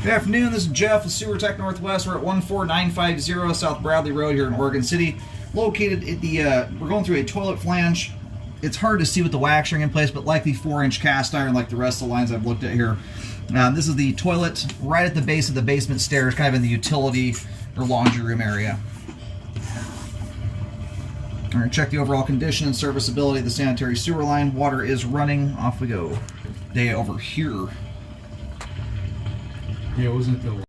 Good afternoon, this is Jeff with Sewer Tech Northwest. We're at 14950 South Bradley Road here in Oregon City. Located at we're going through a toilet flange. It's hard to see with the wax ring in place, but likely 4-inch cast iron like the rest of the lines I've looked at here. This is the toilet right at the base of the basement stairs, kind of in the utility or laundry room area. All right, check the overall condition and serviceability of the sanitary sewer line. Water is running. Off we go. Day over here. Yeah, wasn't the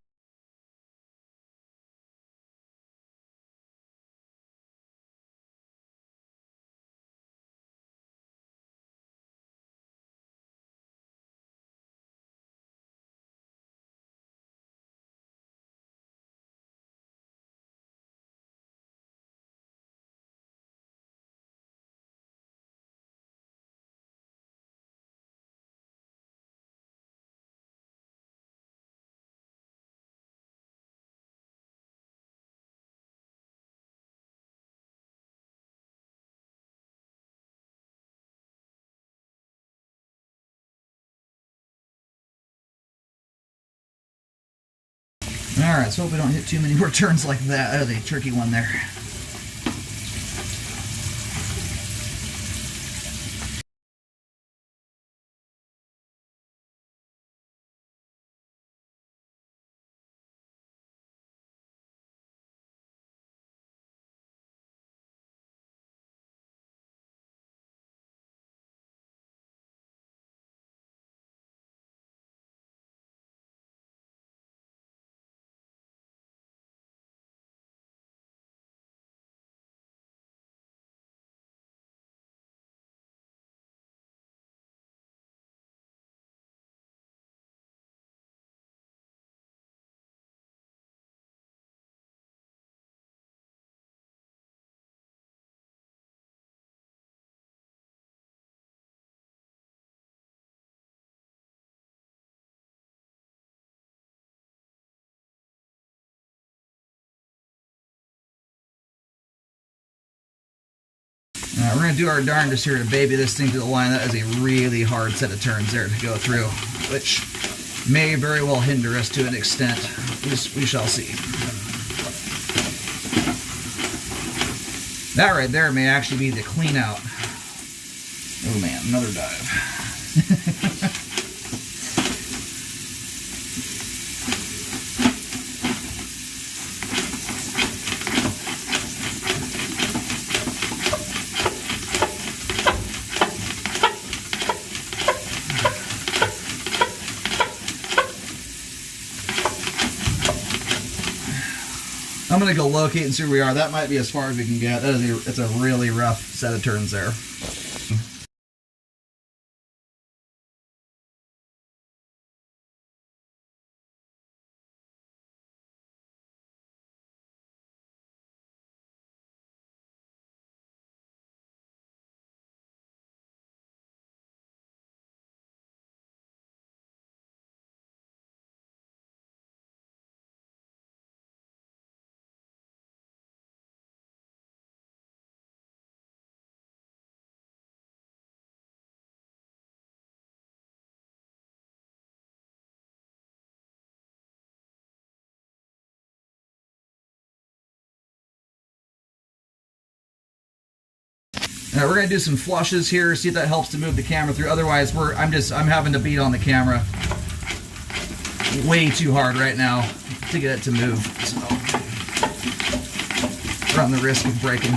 Alright, so hope we don't hit too many more turns like that. That was a tricky one there. We're going to do our darndest here to baby this thing to the line. That is a really hard set of turns there to go through, which may very well hinder us to an extent. We shall see. That right there may actually be the clean out. Oh man, another dive. I'm going to go locate and see where we are. That might be as far as we can get. It's a really rough set of turns there. We're going to do some flushes here, see if that helps to move the camera through. Otherwise, I'm having to beat on the camera way too hard right now to get it to move. So, run the risk of breaking.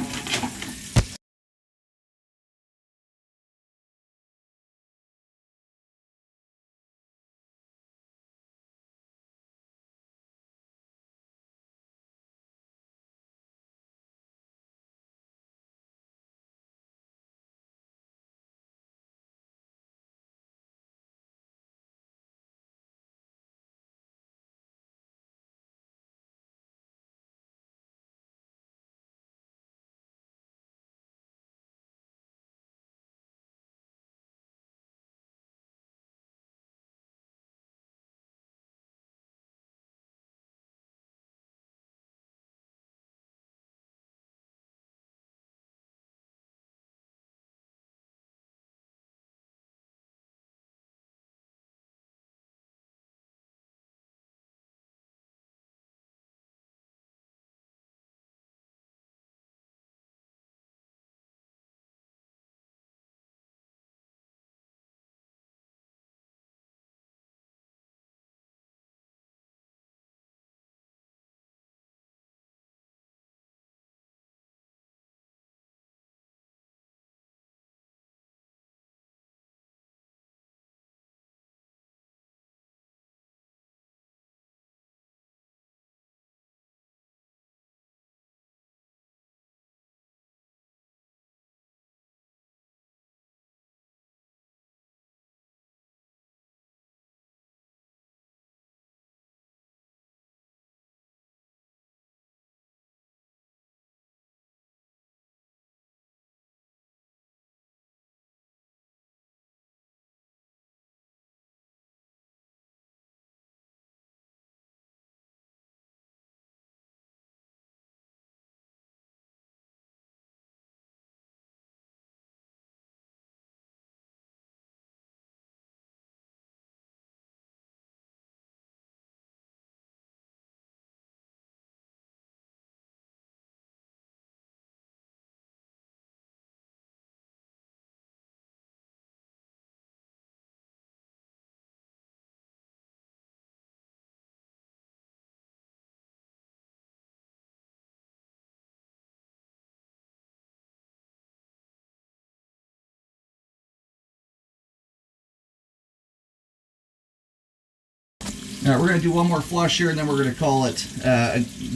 All right, we're going to do one more flush here, and then we're going to call it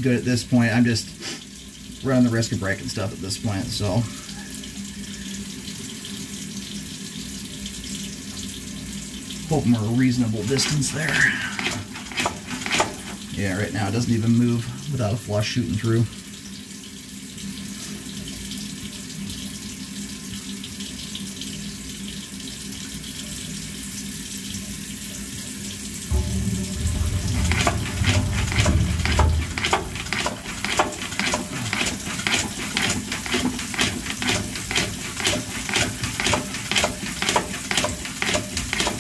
good at this point. I'm just running the risk of breaking stuff at this point, so. Hope we're a reasonable distance there. Yeah, right now it doesn't even move without a flush shooting through.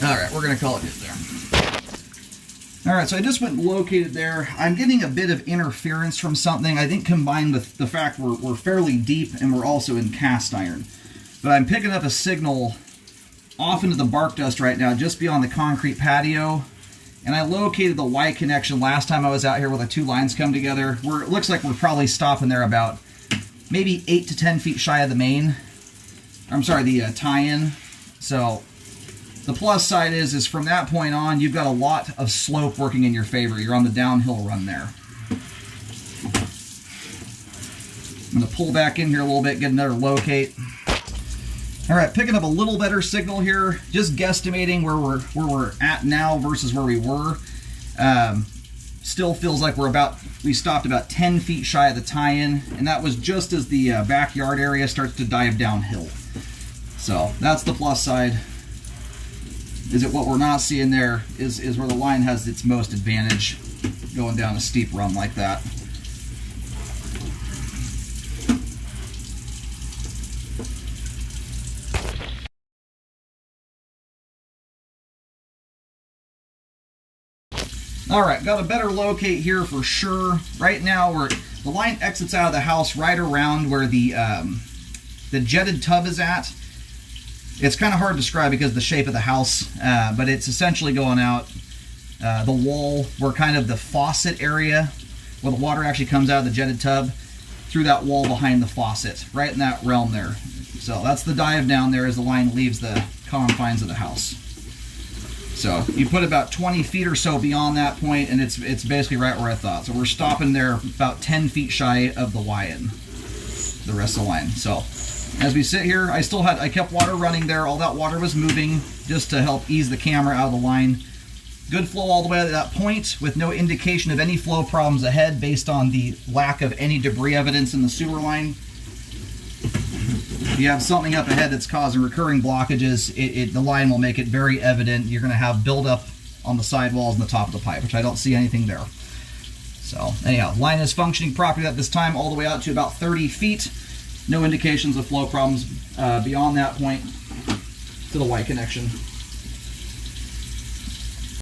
Alright, we're going to call it good there. Alright, so I just went and located there. I'm getting a bit of interference from something, I think combined with the fact we're fairly deep and we're also in cast iron. But I'm picking up a signal off into the bark dust right now, just beyond the concrete patio. And I located the Y connection last time I was out here where the two lines come together. It looks like we're probably stopping there about maybe 8 to 10 feet shy of the main. I'm sorry, the tie-in. So the plus side is from that point on, you've got a lot of slope working in your favor. You're on the downhill run there. I'm going to pull back in here a little bit, get another locate. All right, picking up a little better signal here, just guesstimating where we're at now versus where we were. Still feels like we stopped about 10 feet shy of the tie-in, and that was just as the backyard area starts to dive downhill. So that's the plus side. Is it what we're not seeing there is where the line has its most advantage going down a steep run like that. All right, got a better locate here for sure. Right now, the line exits out of the house right around where the jetted tub is at. It's kind of hard to describe because of the shape of the house, but it's essentially going out the wall where kind of the faucet area, where the water actually comes out of the jetted tub, through that wall behind the faucet, right in that realm there. So that's the dive down there as the line leaves the confines of the house. So you put about 20 feet or so beyond that point, and it's basically right where I thought. So we're stopping there about 10 feet shy of the Y-in, the rest of the line. So as we sit here, I kept water running there. All that water was moving just to help ease the camera out of the line. Good flow all the way to that point with no indication of any flow problems ahead based on the lack of any debris evidence in the sewer line. If you have something up ahead that's causing recurring blockages, the line will make it very evident. You're going to have buildup on the sidewalls and the top of the pipe, which I don't see anything there. So anyhow, line is functioning properly at this time all the way out to about 30 feet. No indications of flow problems beyond that point to the Y connection.